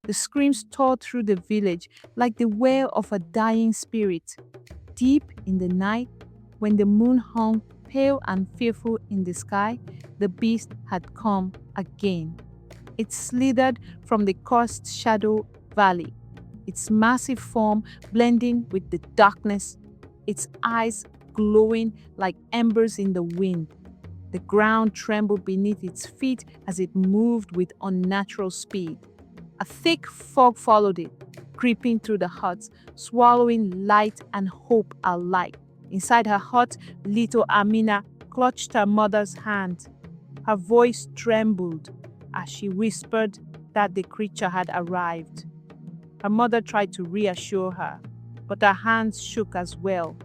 The screams tore through the village like the wail of a dying spirit. Deep in the night, when the moon hung pale and fearful in the sky, the beast had come again. It slithered from the cursed shadow valley, its massive form blending with the darkness, its eyes glowing like embers in the wind. The ground trembled beneath its feet as it moved with unnatural speed. A thick fog followed it, creeping through the huts, swallowing light and hope alike. Inside her hut, little Amina clutched her mother's hand. Her voice trembled as she whispered that the creature had arrived. Her mother tried to reassure her, but her hands shook as well.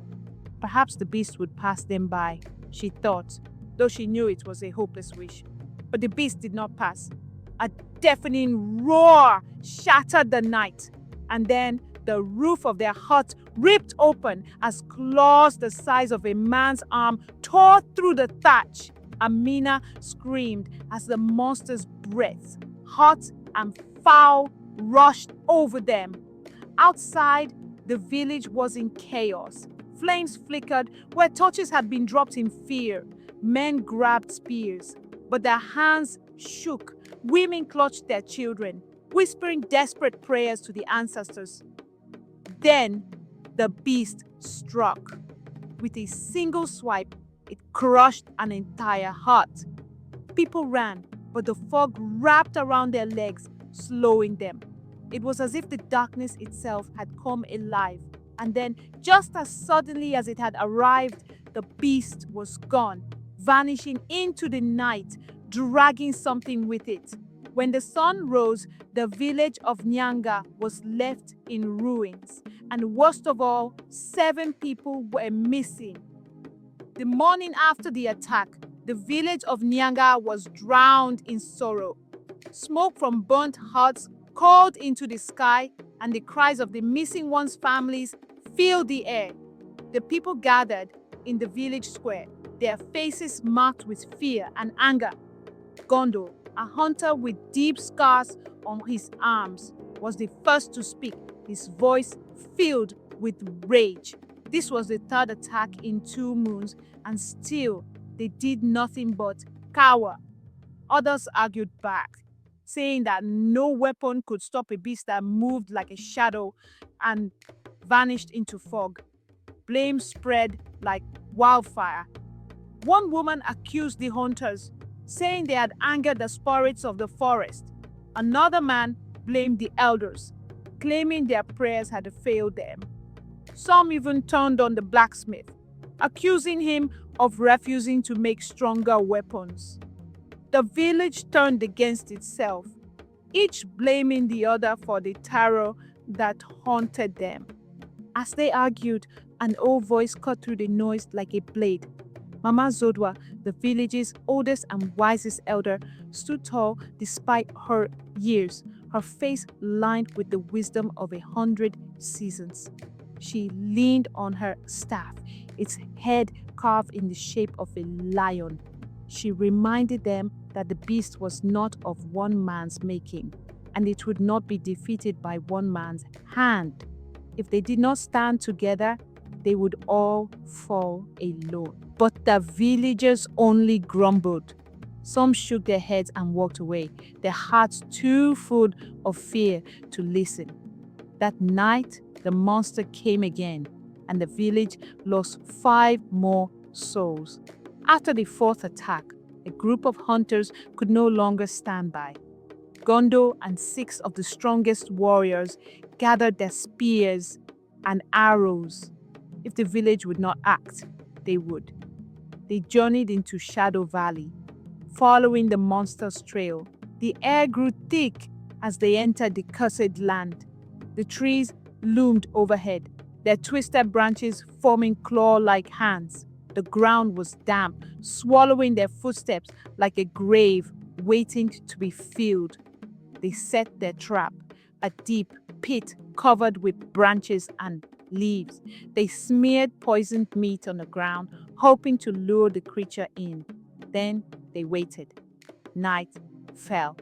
Perhaps the beast would pass them by, she thought, though she knew it was a hopeless wish. But the beast did not pass. A deafening roar shattered the night, and then the roof of their hut ripped open as claws the size of a man's arm tore through the thatch. Amina screamed as the monster's breath, hot and foul, rushed over them. Outside, the village was in chaos. Flames flickered where torches had been dropped in fear. Men grabbed spears, but their hands shook. Women clutched their children, whispering desperate prayers to the ancestors. Then the beast struck. With a single swipe, it crushed an entire hut. People ran, but the fog wrapped around their legs, slowing them. It was as if the darkness itself had come alive, and then, just as suddenly as it had arrived, the beast was gone, vanishing into the night, dragging something with it. When the sun rose, the village of Nyanga was left in ruins, and worst of all, 7 people were missing. The morning after the attack, the village of Nyanga was drowned in sorrow. Smoke from burnt huts called into the sky, and the cries of the missing ones' families filled the air. The people gathered in the village square, their faces marked with fear and anger. Gondo, a hunter with deep scars on his arms, was the first to speak, his voice filled with rage. This was the 3rd attack in 2 moons, and still they did nothing but cower. Others argued back, saying that no weapon could stop a beast that moved like a shadow and vanished into fog. Blame spread like wildfire. One woman accused the hunters, saying they had angered the spirits of the forest. Another man blamed the elders, claiming their prayers had failed them. Some even turned on the blacksmith, accusing him of refusing to make stronger weapons. The village turned against itself, each blaming the other for the terror that haunted them. As they argued, an old voice cut through the noise like a blade. Mama Zodwa, the village's oldest and wisest elder, stood tall despite her years, her face lined with the wisdom of 100 seasons. She leaned on her staff, its head carved in the shape of a lion. She reminded them that the beast was not of one man's making, and it would not be defeated by one man's hand. If they did not stand together, they would all fall alone. But the villagers only grumbled. Some shook their heads and walked away, their hearts too full of fear to listen. That night, the monster came again, and the village lost 5 more souls. After the 4th attack, a group of hunters could no longer stand by. Gondo and 6 of the strongest warriors gathered their spears and arrows. If the village would not act, they would. They journeyed into Shadow Valley, following the monster's trail. The air grew thick as they entered the cursed land. The trees loomed overhead, their twisted branches forming claw-like hands. The ground was damp, swallowing their footsteps like a grave waiting to be filled. They set their trap, a deep pit covered with branches and leaves. They smeared poisoned meat on the ground, hoping to lure the creature in. Then they waited. Night fell.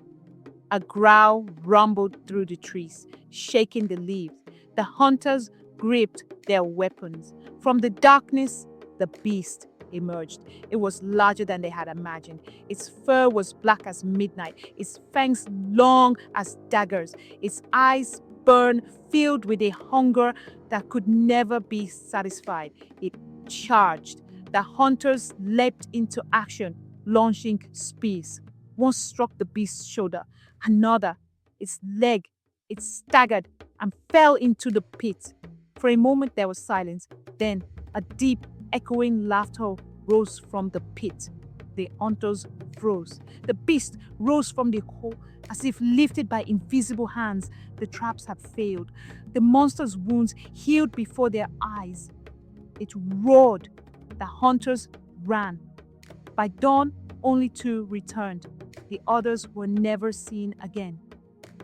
A growl rumbled through the trees, shaking the leaves. The hunters gripped their weapons. From the darkness, the beast emerged. It was larger than they had imagined. Its fur was black as midnight, its fangs long as daggers, its eyes burned, filled with a hunger that could never be satisfied. It charged. The hunters leapt into action, launching spears. One struck the beast's shoulder, another its leg. It staggered and fell into the pit. For a moment there was silence. Then a deep, echoing laughter rose from the pit. The hunters froze. The beast rose from the hole as if lifted by invisible hands. The traps had failed. The monster's wounds healed before their eyes. It roared. The hunters ran. By dawn, only two returned. The others were never seen again.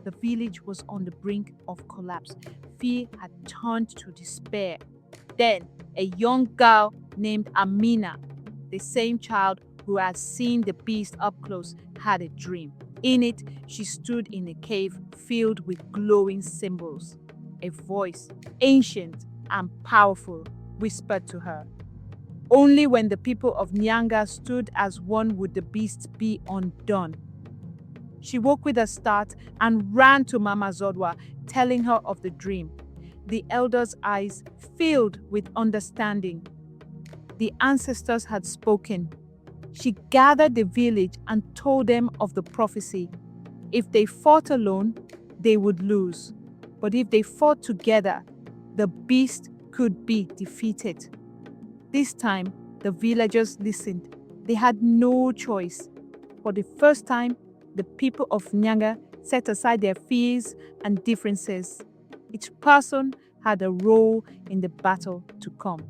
The village was on the brink of collapse. Fear had turned to despair. Then, a young girl named Amina, the same child who had seen the beast up close, had a dream. In it, she stood in a cave filled with glowing symbols. A voice, ancient and powerful, whispered to her, "Only when the people of Nyanga stood as one would the beast be undone." She woke with a start and ran to Mama Zodwa, telling her of the dream. The elder's eyes filled with understanding. The ancestors had spoken. She gathered the village and told them of the prophecy. If they fought alone, they would lose. But if they fought together, the beast could be defeated. This time, the villagers listened. They had no choice. For the first time, the people of Nyanga set aside their fears and differences. Each person had a role in the battle to come.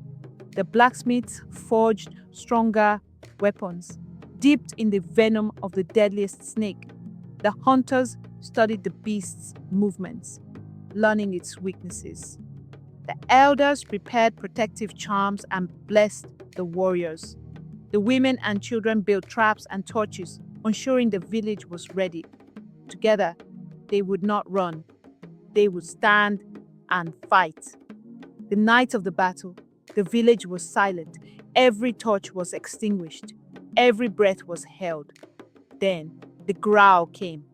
The blacksmiths forged stronger weapons, dipped in the venom of the deadliest snake. The hunters studied the beast's movements, learning its weaknesses. The elders prepared protective charms and blessed the warriors. The women and children built traps and torches, ensuring the village was ready. Together, they would not run. They would stand and fight. The night of the battle, the village was silent. Every torch was extinguished. Every breath was held. Then the growl came.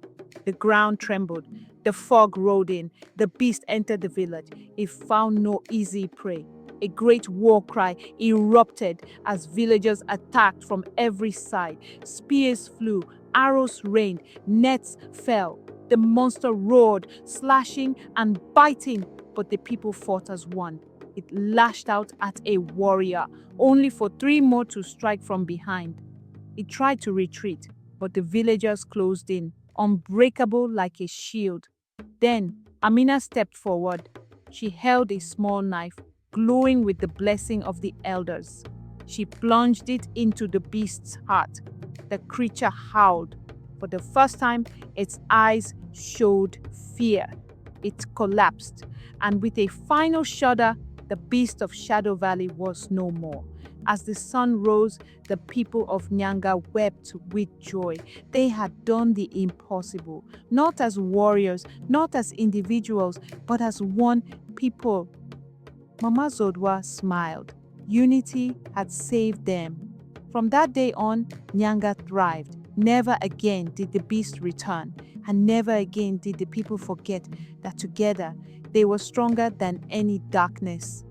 The ground trembled. The fog rolled in. The beast entered the village. It found no easy prey. A great war cry erupted as villagers attacked from every side. Spears flew, arrows rained, nets fell. The monster roared, slashing and biting, but the people fought as one. It lashed out at a warrior, only for three more to strike from behind. It tried to retreat, but the villagers closed in, unbreakable like a shield. Then Amina stepped forward. She held a small knife, glowing with the blessing of the elders. She plunged it into the beast's heart. The creature howled. For the first time, its eyes showed fear. It collapsed, and with a final shudder, the beast of Shadow Valley was no more. As the sun rose, the people of Nyanga wept with joy. They had done the impossible, not as warriors, not as individuals, but as one people. Mama Zodwa smiled. Unity had saved them. From that day on, Nyanga thrived. Never again did the beast return, and never again did the people forget that together they were stronger than any darkness.